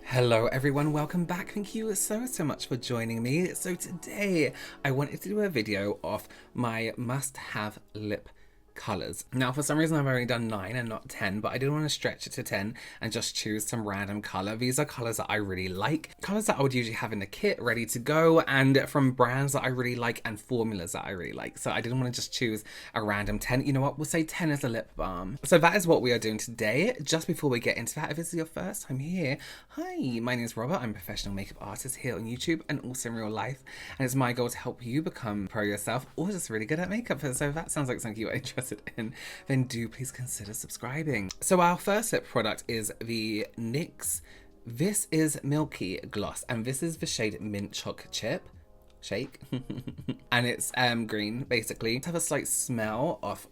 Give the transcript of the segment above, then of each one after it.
Hello everyone, welcome back. Thank you so much for joining me. So today I wanted to do a video of my must-have lip colours. Now for some reason I've only done 9 and not 10, but I didn't want to stretch it to 10 and just choose some random colour. These are colours that I really like, colours that I would usually have in a kit ready to go, and from brands that I really like and formulas that I really like. So I didn't want to just choose a random 10. You know what, we'll say 10 as a lip balm. So that is what we are doing today. Just before we get into that, if this is your first time here, hi, my name is Robert. I'm a professional makeup artist here on YouTube and also in real life, and it's my goal to help you become pro yourself or just really good at makeup. So if that sounds like something you're interested in, then do please consider subscribing. So our first lip product is the NYX. This is Milky gloss, and this is the shade Mint Choc Chip Shake and it's green basically. Have a slight smell of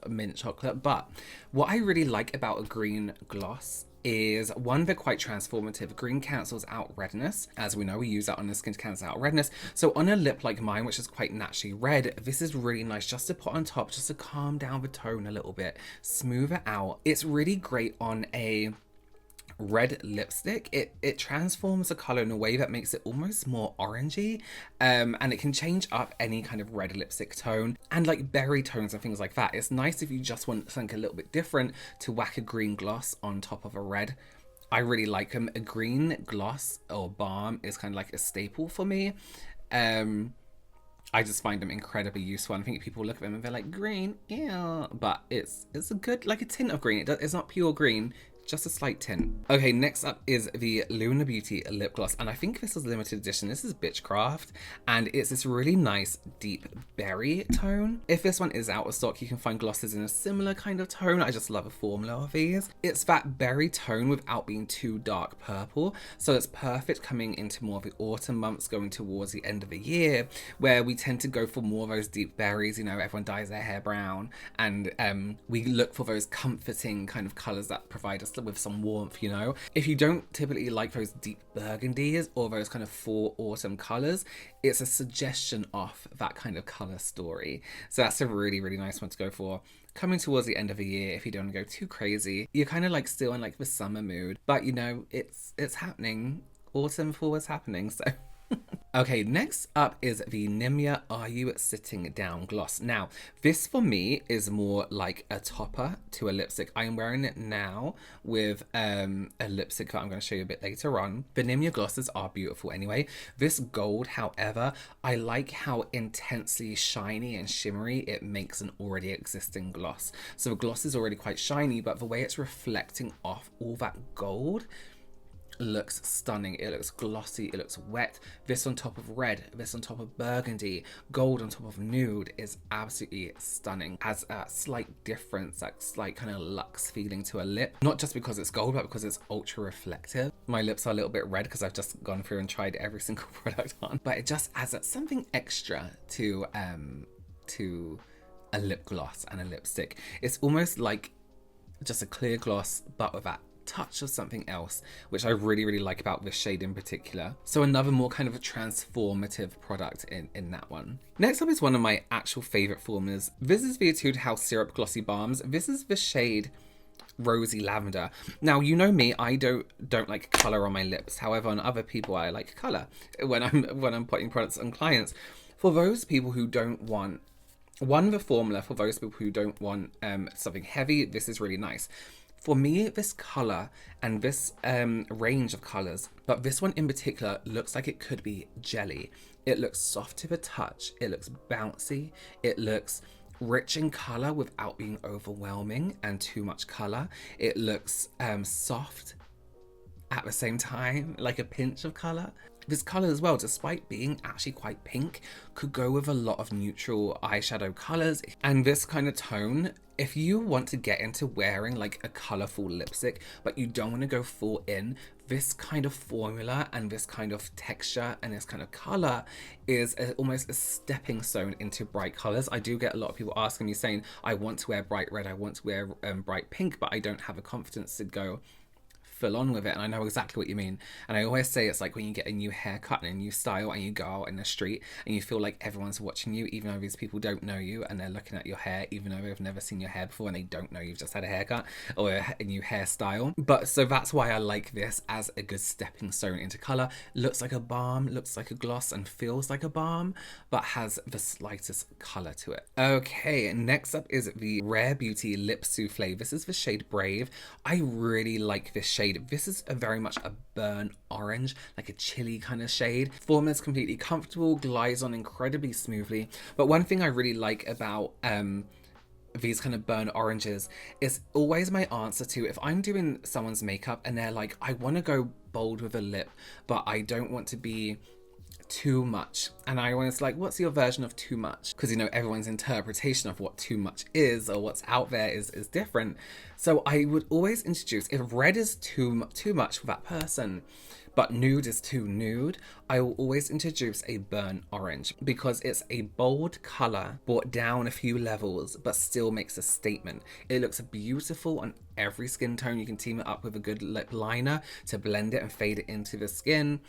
mint chocolate, but what I really like about a green gloss is, one, they're quite transformative. Green cancels out redness. As we know, we use that on the skin to cancel out redness. So on a lip like mine, which is quite naturally red, this is really nice just to put on top, just to calm down the tone a little bit, smooth it out. It's really great on a red lipstick. It transforms the color in a way that makes it almost more orangey, and it can change up any kind of red lipstick tone and like berry tones and things like that. It's nice if you just want something a little bit different to whack a green gloss on top of a red. I really like them. A green gloss or balm is kind of like a staple for me. I just find them incredibly useful. I think people look at them and they're like, green, yeah, but it's a good, like a tint of green. It's not pure green, just a slight tint. Okay, next up is the Lunar Beauty lip gloss, and I think this is limited edition. This is Bitchcraft, and it's this really nice deep berry tone. If this one is out of stock, you can find glosses in a similar kind of tone. I just love a formula of these. It's that berry tone without being too dark purple, so it's perfect coming into more of the autumn months, going towards the end of the year, where we tend to go for more of those deep berries. You know, everyone dyes their hair brown, and we look for those comforting kind of colors that provide us with some warmth, you know. If you don't typically like those deep burgundies or those kind of fall autumn colors, it's a suggestion of that kind of color story. So that's a really nice one to go for coming towards the end of the year. If you don't want to go too crazy, you're kind of like still in like the summer mood, but you know, it's happening. Autumn, fall is happening, so okay, next up is the Nimya Are You Sitting Down gloss. Now, this for me is more like a topper to a lipstick. I'm wearing it now with a lipstick that I'm going to show you a bit later on. The Nimya glosses are beautiful anyway. This gold, however, I like how intensely shiny and shimmery it makes an already existing gloss. So the gloss is already quite shiny, but the way it's reflecting off all that gold looks stunning. It looks glossy, it looks wet. This on top of red, this on top of burgundy, gold on top of nude is absolutely stunning. Has a slight difference, that slight kind of luxe feeling to a lip, not just because it's gold, but because it's ultra reflective. My lips are a little bit red because I've just gone through and tried every single product on, but it just adds something extra to a lip gloss and a lipstick. It's almost like just a clear gloss, but with that touch of something else, which I really like about this shade in particular. So another more kind of a transformative product in that one. Next up is one of my actual favorite formulas. This is the Etude House Syrup Glossy Balms. This is the shade Rosy Lavender. Now, you know me, I don't like color on my lips. However, on other people I like color when I'm putting products on clients. For those people who don't want the formula, for those people who don't want something heavy, this is really nice. For me, this colour and this range of colours, but this one in particular looks like it could be jelly. It looks soft to the touch, it looks bouncy, it looks rich in colour without being overwhelming and too much colour. It looks soft at the same time, like a pinch of colour. This colour as well, despite being actually quite pink, could go with a lot of neutral eyeshadow colours. And this kind of tone, if you want to get into wearing like a colourful lipstick, but you don't want to go full in, this kind of formula and this kind of texture and this kind of colour is almost a stepping stone into bright colours. I do get a lot of people asking me saying, I want to wear bright red, I want to wear bright pink, but I don't have the confidence to go full on with it, and I know exactly what you mean. And I always say it's like when you get a new haircut and a new style and you go out in the street and you feel like everyone's watching you, even though these people don't know you, and they're looking at your hair even though they've never seen your hair before and they don't know you've just had a haircut or a new hairstyle. But so that's why I like this as a good stepping stone into colour. Looks like a balm, looks like a gloss, and feels like a balm, but has the slightest colour to it. Okay, next up is the Rare Beauty Lip Souffle. This is the shade Brave. I really like this shade. This is very much a burnt orange, like a chilly kind of shade. Formula is completely comfortable, glides on incredibly smoothly. But one thing I really like about these kind of burnt oranges is always my answer to if I'm doing someone's makeup and they're like, I want to go bold with a lip, but I don't want to be too much. And I always like, what's your version of too much? Because, you know, everyone's interpretation of what too much is or what's out there is different. So I would always introduce, if red is too much for that person, but nude is too nude, I will always introduce a burnt orange because it's a bold colour brought down a few levels but still makes a statement. It looks beautiful on every skin tone. You can team it up with a good lip liner to blend it and fade it into the skin.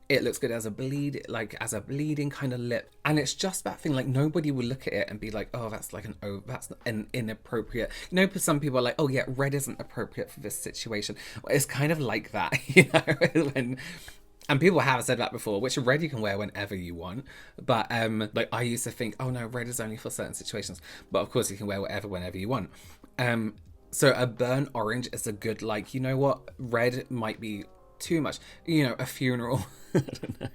It looks good as a bleeding kind of lip. And it's just that thing, like nobody will look at it and be like, oh, that's an inappropriate. You know, some people are like, oh yeah, red isn't appropriate for this situation. Well, it's kind of like that, you know, and people have said that before, which red you can wear whenever you want. But like I used to think, oh no, red is only for certain situations. But of course you can wear whatever whenever you want. So a burnt orange is a good, like, you know what, red might be too much, you know, a funeral. I don't know.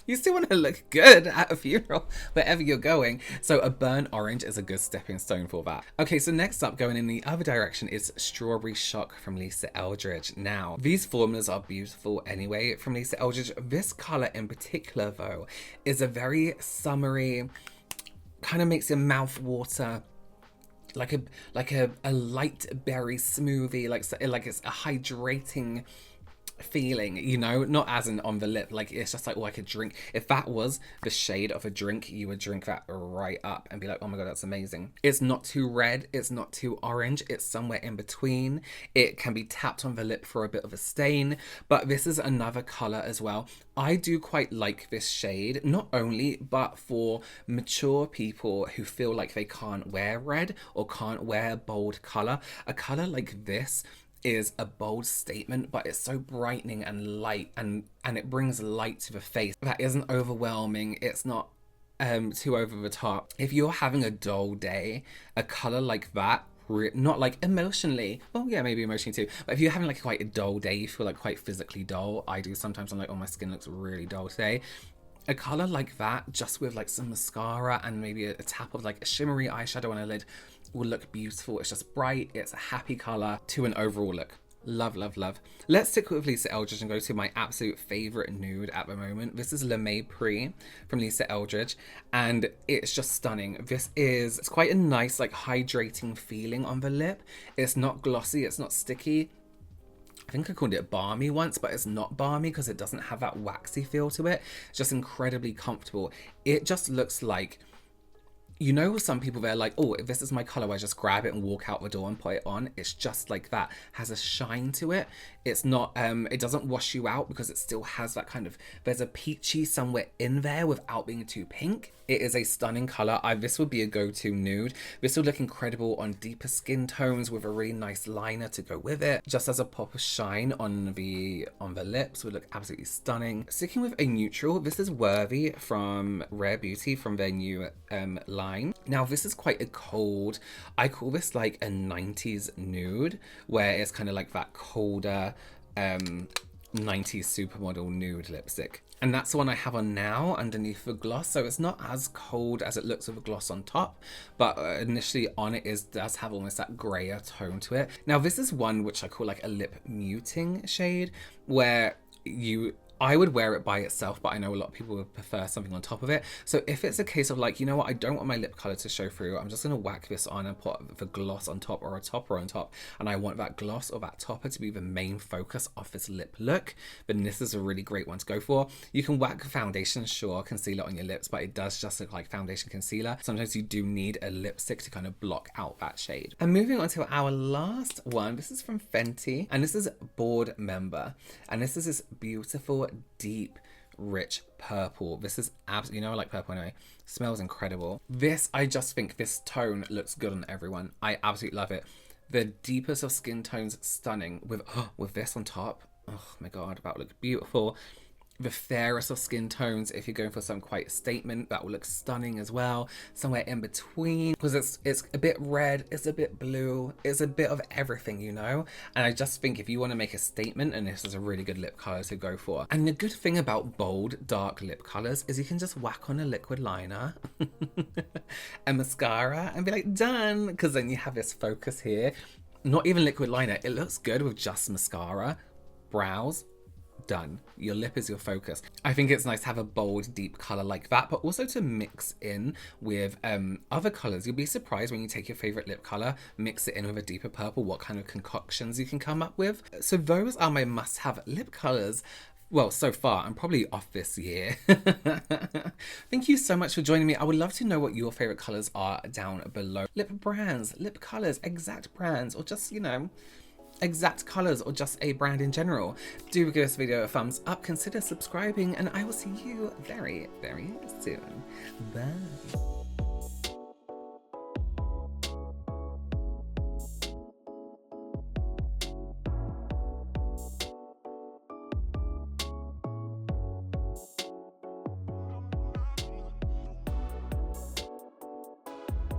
You still want to look good at a funeral, wherever you're going. So a burnt orange is a good stepping stone for that. Okay, so next up, going in the other direction, is Strawberry Shock from Lisa Eldridge. Now, these formulas are beautiful anyway from Lisa Eldridge. This colour in particular, though, is a very summery, kind of makes your mouth water. Like a light berry smoothie, like it's a hydrating feeling, you know, not as in on the lip, like it's just like, oh, I could drink. If that was the shade of a drink, you would drink that right up and be like, oh my god, that's amazing. It's not too red, it's not too orange, it's somewhere in between. It can be tapped on the lip for a bit of a stain, but this is another color as well. I do quite like this shade, not only, but for mature people who feel like they can't wear red or can't wear bold color. A color like this is a bold statement, but it's so brightening and light, and it brings light to the face that isn't overwhelming. It's not too over the top. If you're having a dull day, a color like that, not like emotionally, well yeah, maybe emotionally too, but if you're having like quite a dull day, you feel like quite physically dull. I do sometimes. I'm like, oh, my skin looks really dull today. A colour like that, just with like some mascara and maybe a tap of like a shimmery eyeshadow on a lid, will look beautiful. It's just bright, it's a happy colour to an overall look. Love, love, love. Let's stick with Lisa Eldridge and go to my absolute favourite nude at the moment. This is Le May Pris from Lisa Eldridge, and it's just stunning. It's quite a nice, like, hydrating feeling on the lip. It's not glossy, it's not sticky. I think I called it balmy once, but it's not balmy because it doesn't have that waxy feel to it. It's just incredibly comfortable. It just looks like, you know, some people, they're like, oh, if this is my colour, I just grab it and walk out the door and put it on. It's just like that. Has a shine to it. It's not, it doesn't wash you out because it still has that kind of, there's a peachy somewhere in there without being too pink. It is a stunning colour. This would be a go-to nude. This would look incredible on deeper skin tones with a really nice liner to go with it. Just as a pop of shine on the lips would look absolutely stunning. Sticking with a neutral, this is Worthy from Rare Beauty from their new line. Now this is quite a cold, I call this like a 90s nude, where it's kind of like that colder 90s supermodel nude lipstick. And that's the one I have on now underneath the gloss, so it's not as cold as it looks with a gloss on top, but initially on it does have almost that grayer tone to it. Now this is one which I call like a lip muting shade, where you I would wear it by itself, but I know a lot of people would prefer something on top of it. So if it's a case of like, you know what, I don't want my lip color to show through, I'm just going to whack this on and put the gloss on top or a topper on top, and I want that gloss or that topper to be the main focus of this lip look, then this is a really great one to go for. You can whack foundation, sure, concealer on your lips, but it does just look like foundation concealer. Sometimes you do need a lipstick to kind of block out that shade. And moving on to our last one, this is from Fenty, and this is Board Member, and this is this beautiful, deep, rich purple. This is absolutely, you know, I like purple anyway. Smells incredible. This, I just think this tone looks good on everyone. I absolutely love it. The deepest of skin tones, stunning. With this on top, oh my god, that would look beautiful. The fairest of skin tones, if you're going for some quite statement, that will look stunning as well. Somewhere in between, because it's a bit red, it's a bit blue, it's a bit of everything, you know? And I just think if you want to make a statement, and this is a really good lip color to go for. And the good thing about bold, dark lip colors is you can just whack on a liquid liner and mascara and be like, done, because then you have this focus here. Not even liquid liner, it looks good with just mascara, brows, done. Your lip is your focus. I think it's nice to have a bold, deep color like that, but also to mix in with other colors. You'll be surprised when you take your favorite lip color, mix it in with a deeper purple, what kind of concoctions you can come up with. So those are my must-have lip colors. Well, so far, I'm probably off this year. Thank you so much for joining me. I would love to know what your favorite colors are down below. Lip brands, lip colors, exact brands, or just, you know, exact colors, or just a brand in general. Do give this video a thumbs up, consider subscribing, and I will see you very, very soon. Bye.